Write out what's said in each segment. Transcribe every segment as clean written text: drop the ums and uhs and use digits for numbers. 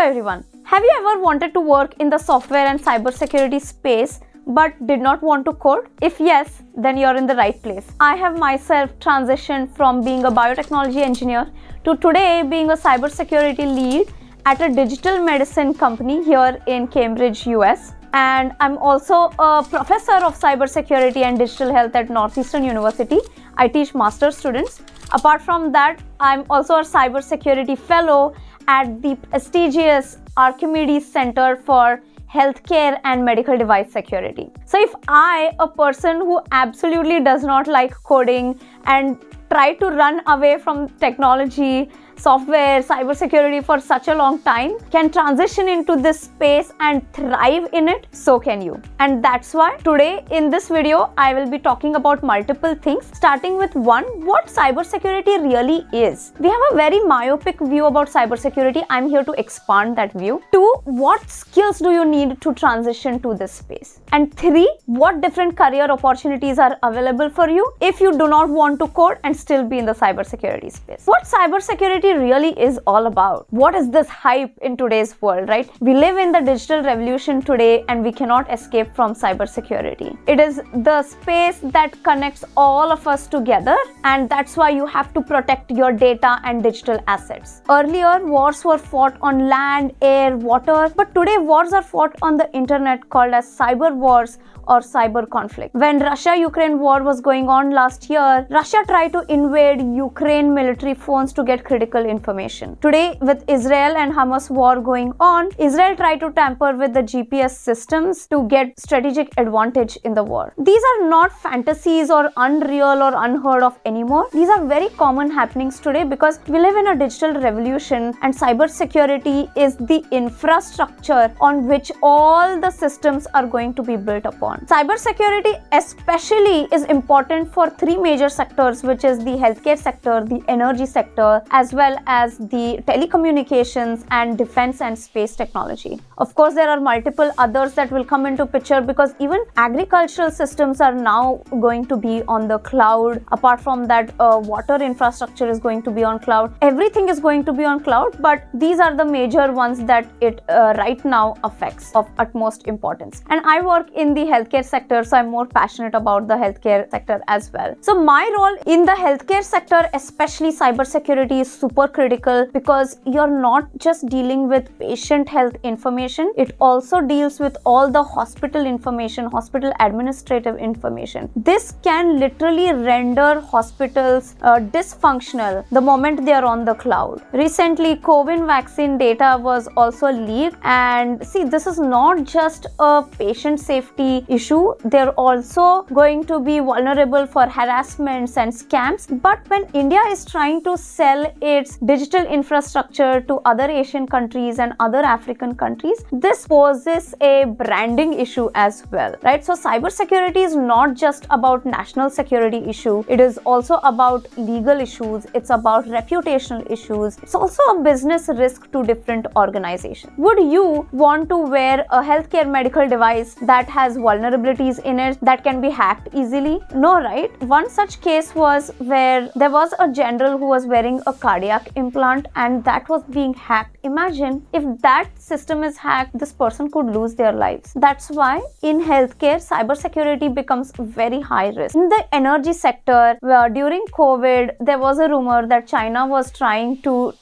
everyone. Have you ever wanted to work in the software and cybersecurity space but did not want to code? If yes, then you're in the right place. I have myself transitioned from being a biotechnology engineer to today being a cybersecurity lead at a digital medicine company here in Cambridge, US. And I'm also a professor of cybersecurity and digital health at Northeastern University. I teach master's students. Apart from that, I'm also a cybersecurity fellow at the prestigious Archimedes Center for Healthcare and Medical Device Security. So if I, a person who absolutely does not like coding and try to run away from technology, software, cybersecurity for such a long time, can transition into this space and thrive in it, so can you. And that's why today in this video, I will be talking about multiple things, starting with one, what cybersecurity really is. We have a very myopic view about cybersecurity. I'm here to expand that view. Two, what skills do you need to transition to this space? And three, what different career opportunities are available for you if you do not want to code and still be in the cybersecurity space. What cybersecurity really is all about. What is this hype in today's world, right? We live in the digital revolution today and we cannot escape from cybersecurity. It is the space that connects all of us together, and that's why you have to protect your data and digital assets. Earlier, wars were fought on land, air, water, but today wars are fought on the internet called as cyber wars or cyber conflict. When Russia-Ukraine war was going on last year, Russia tried to invade Ukraine military phones to get critical information. Today, with Israel and Hamas war going on, Israel tried to tamper with the GPS systems to get strategic advantage in the war. These are not fantasies or unreal or unheard of anymore. These are very common happenings today because we live in a digital revolution, and cybersecurity is the infrastructure on which all the systems are going to be built upon. Cybersecurity especially is important for three major sectors, which is the healthcare sector, the energy sector, as well as the telecommunications and defense and space technology. Of course, there are multiple others that will come into picture because even agricultural systems are now going to be on the cloud. Apart from that, water infrastructure is going to be on cloud. Everything is going to be on cloud, but these are the major ones that it right now affects of utmost importance. And I work in the healthcare sector, so I'm more passionate about the healthcare sector as well. So my role in the healthcare sector, especially cybersecurity, is super critical because you're not just dealing with patient health information, it also deals with all the hospital information, hospital administrative information. This can literally render hospitals dysfunctional the moment they are on the cloud. Recently, COVID vaccine data was also leaked, and see, this is not just a patient safety issue, they're also going to be vulnerable for harassments and scams. But when India is trying to sell its digital infrastructure to other Asian countries and other African countries, this poses a branding issue as well, right? So cybersecurity is not just about national security issue, it is also about legal issues, it's about reputational issues, it's also a business risk to different organizations. Would you want to wear a healthcare medical device that has vulnerabilities in it that can be hacked easily? No, right? One such case was where there was a general who was wearing a cardiac implant and that was being hacked. Imagine if that system is hacked, this person could lose their lives. That's why in healthcare, cybersecurity becomes very high risk. In the energy sector, during COVID, there was a rumor that China was trying to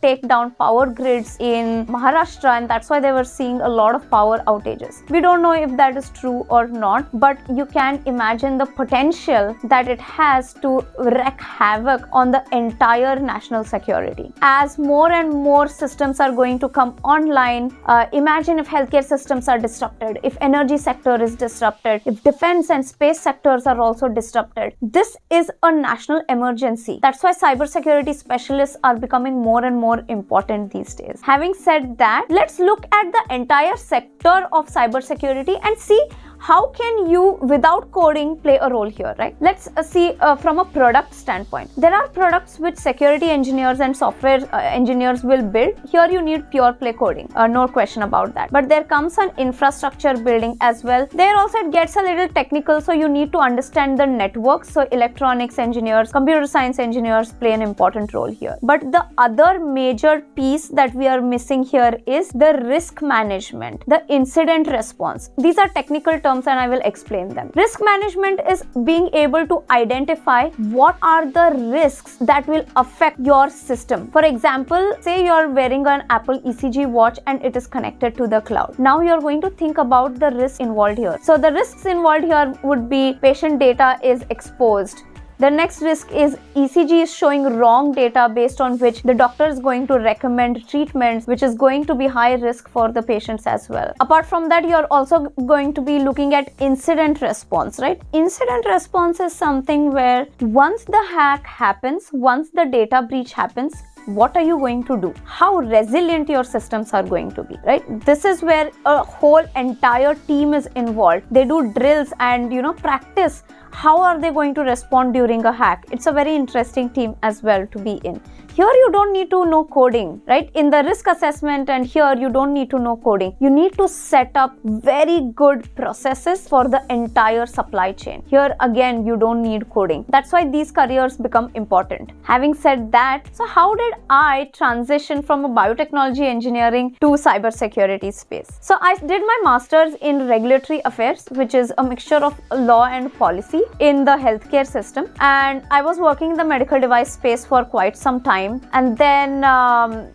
take down power grids in Maharashtra, and that's why they were seeing a lot of power outages. We don't know if that is true or not, but you can imagine the potential that it has to wreak havoc on the entire national security. As more and more systems are going to come online, imagine if healthcare systems are disrupted, if energy sector is disrupted, if defense and space sectors are also disrupted. This is a national emergency. That's why cybersecurity specialists are becoming more and more important these days. Having said that, let's look at the entire sector of cybersecurity and see how can you, without coding, play a role here, right? Let's see from a product standpoint. There are products which security engineers and software engineers will build. Here you need pure play coding, no question about that. But there comes an infrastructure building as well. There also it gets a little technical, so you need to understand the network. So electronics engineers, computer science engineers play an important role here. But the other major piece that we are missing here is the risk management, the incident response. These are technical terms and I will explain them. Risk management is being able to identify what are the risks that will affect your system. For example, say you're wearing an Apple ECG watch and it is connected to the cloud. Now you're going to think about the risks involved here. So the risks involved here would be patient data is exposed. The next risk is ECG is showing wrong data based on which the doctor is going to recommend treatments, which is going to be high risk for the patients as well. Apart from that, you're also going to be looking at incident response, right? Incident response is something where once the hack happens, once the data breach happens, what are you going to do? How resilient your systems are going to be, right? This is where a whole entire team is involved. They do drills and practice. How are they going to respond during a hack? It's a very interesting team as well to be in. Here you don't need to know coding, right? In the risk assessment and here you don't need to know coding. You need to set up very good processes for the entire supply chain. Here again, you don't need coding. That's why these careers become important. Having said that, so how did I transition from a biotechnology engineering to cybersecurity space? So I did my master's in regulatory affairs, which is a mixture of law and policy in the healthcare system. And I was working in the medical device space for quite some time. And then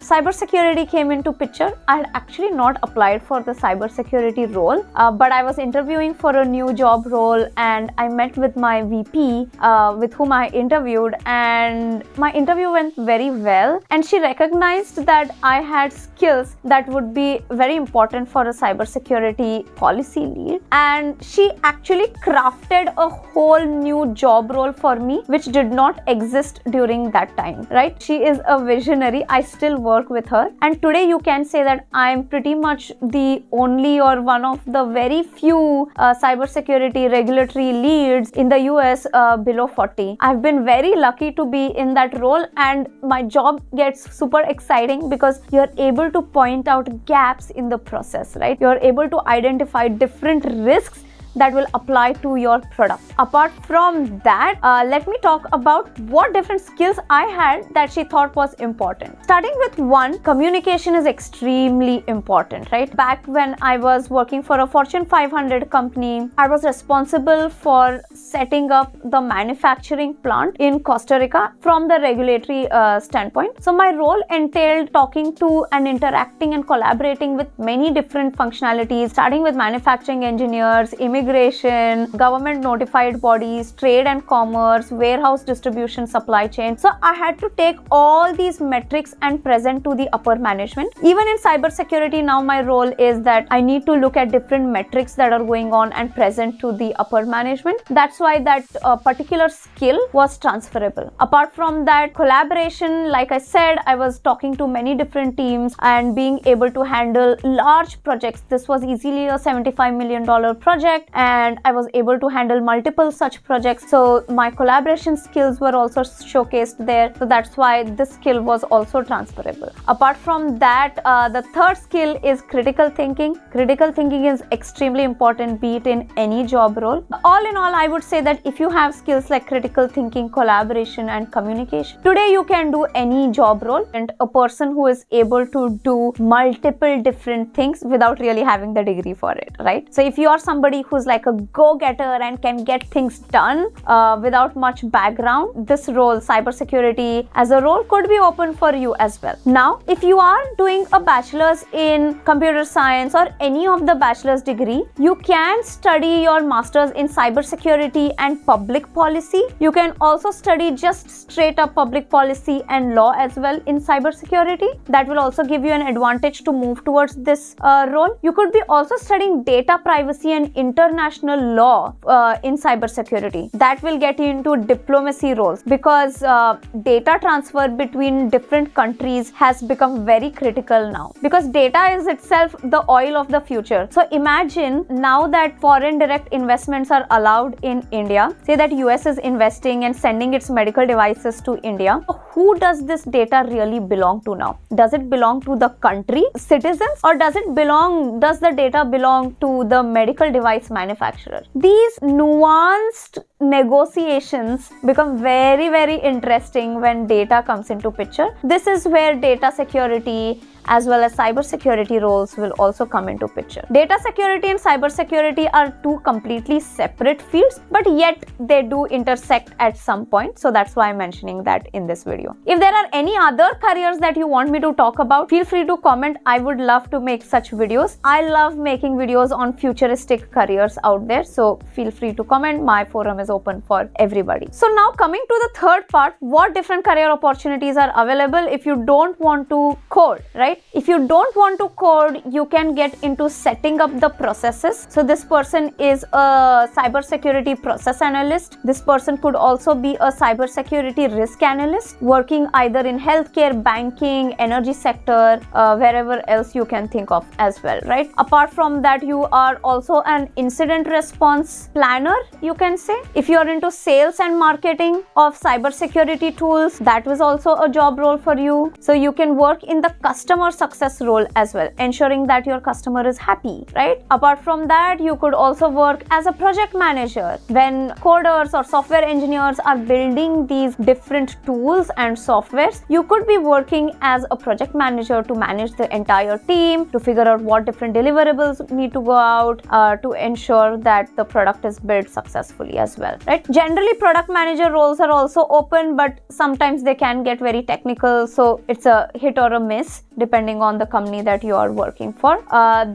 cybersecurity came into picture. I had actually not applied for the cybersecurity role, but I was interviewing for a new job role and I met with my VP with whom I interviewed, and my interview went very well, and she recognized that I had skills that would be very important for a cybersecurity policy lead, and she actually crafted a whole new job role for me which did not exist during that time, right? She is a visionary. I still work with her, and today you can say that I'm pretty much the only or one of the very few cybersecurity regulatory leads in the US below 40. I've been very lucky to be in that role, and my job gets super exciting because you're able to point out gaps in the process, right? You're able to identify different risks that will apply to your product. Apart from that, let me talk about what different skills I had that she thought was important. Starting with one, communication is extremely important, right? Back when I was working for a Fortune 500 company, I was responsible for setting up the manufacturing plant in Costa Rica from the regulatory standpoint. So my role entailed talking to and interacting and collaborating with many different functionalities, starting with manufacturing engineers, immigration, government notified bodies, trade and commerce, warehouse distribution, supply chain. So I had to take all these metrics and present to the upper management. Even in cybersecurity now, my role is that I need to look at different metrics that are going on and present to the upper management. That's why that particular skill was transferable. Apart from that, collaboration, like I said, I was talking to many different teams and being able to handle large projects. This was easily a $75 million project, and I was able to handle multiple such projects. So my collaboration skills were also showcased there. So that's why this skill was also transferable. Apart from that, the third skill is critical thinking. Critical thinking is extremely important, be it in any job role. All in all, I would say that if you have skills like critical thinking, collaboration, and communication, today you can do any job role, and a person who is able to do multiple different things without really having the degree for it, right? So if you are somebody who's like a go-getter and can get things done without much background, this role, cybersecurity as a role, could be open for you as well. Now, if you are doing a bachelor's in computer science or any of the bachelor's degree, you can study your master's in cybersecurity and public policy. You can also study just straight up public policy and law as well in cybersecurity. That will also give you an advantage to move towards this role. You could be also studying data privacy and internet international law in cybersecurity. That will get you into diplomacy roles, because data transfer between different countries has become very critical now, because data is itself the oil of the future. So imagine now that foreign direct investments are allowed in India. Say that US is investing and sending its medical devices to India. Who does this data really belong to now? Does it belong to the country citizens, or does the data belong to the medical device manufacturer? These nuanced negotiations become very, very interesting when data comes into picture. This is where data security as well as cybersecurity roles will also come into picture. Data security and cybersecurity are two completely separate fields, but yet they do intersect at some point. So that's why I'm mentioning that in this video. If there are any other careers that you want me to talk about, feel free to comment. I would love to make such videos. I love making videos on futuristic careers out there. So feel free to comment. My forum is open for everybody. So now coming to the third part, what different career opportunities are available if you don't want to code, right? If you don't want to code, you can get into setting up the processes. So this person is a cybersecurity process analyst. This person could also be a cybersecurity risk analyst, working either in healthcare, banking, energy sector, wherever else you can think of as well, right? Apart from that, you are also an incident response planner, you can say. If you are into sales and marketing of cybersecurity tools, that was also a job role for you. So you can work in the customer success role as well, ensuring that your customer is happy, right? Apart from that, you could also work as a project manager. When coders or software engineers are building these different tools and softwares, you could be working as a project manager to manage the entire team, to figure out what different deliverables need to go out, to ensure that the product is built successfully as well, right? Generally, product manager roles are also open, but sometimes they can get very technical, so it's a hit or a miss depending on the company that you are working for.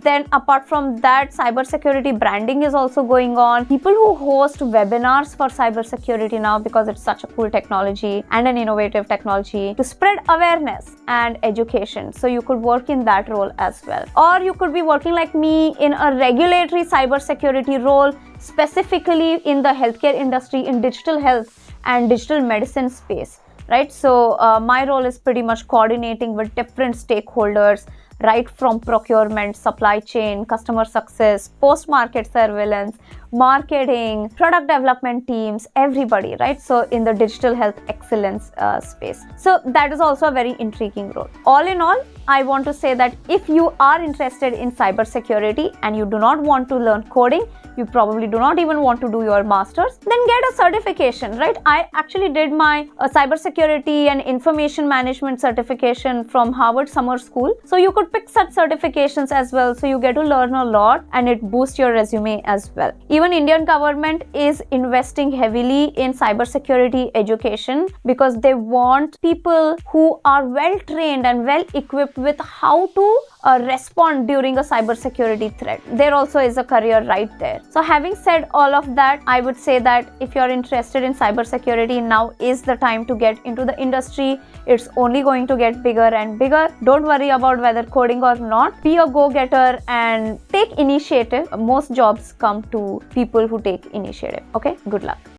Then apart from that, cybersecurity branding is also going on. People who host webinars for cybersecurity now, because it's such a cool technology and an innovative technology, to spread awareness and education. So you could work in that role as well. Or you could be working like me in a regulatory cybersecurity role, specifically in the healthcare industry, in digital health and digital medicine space, right? So my role is pretty much coordinating with different stakeholders, right from procurement, supply chain, customer success, post-market surveillance, marketing, product development teams, everybody, right? So in the digital health excellence space. So that is also a very intriguing role. All in all, I want to say that if you are interested in cybersecurity and you do not want to learn coding, you probably do not even want to do your master's, then get a certification, right? I actually did my cybersecurity and information management certification from Harvard Summer School. So you could pick such certifications as well. So you get to learn a lot and it boosts your resume as well. Even Indian government is investing heavily in cybersecurity education, because they want people who are well trained and well equipped with how to respond during a cybersecurity threat. There also is a career right there. So having said all of that, I would say that if you're interested in cybersecurity, now is the time to get into the industry. It's only going to get bigger and bigger. Don't worry about whether coding or not. Be a go-getter and take initiative. Most jobs come to people who take initiative. Okay, good luck.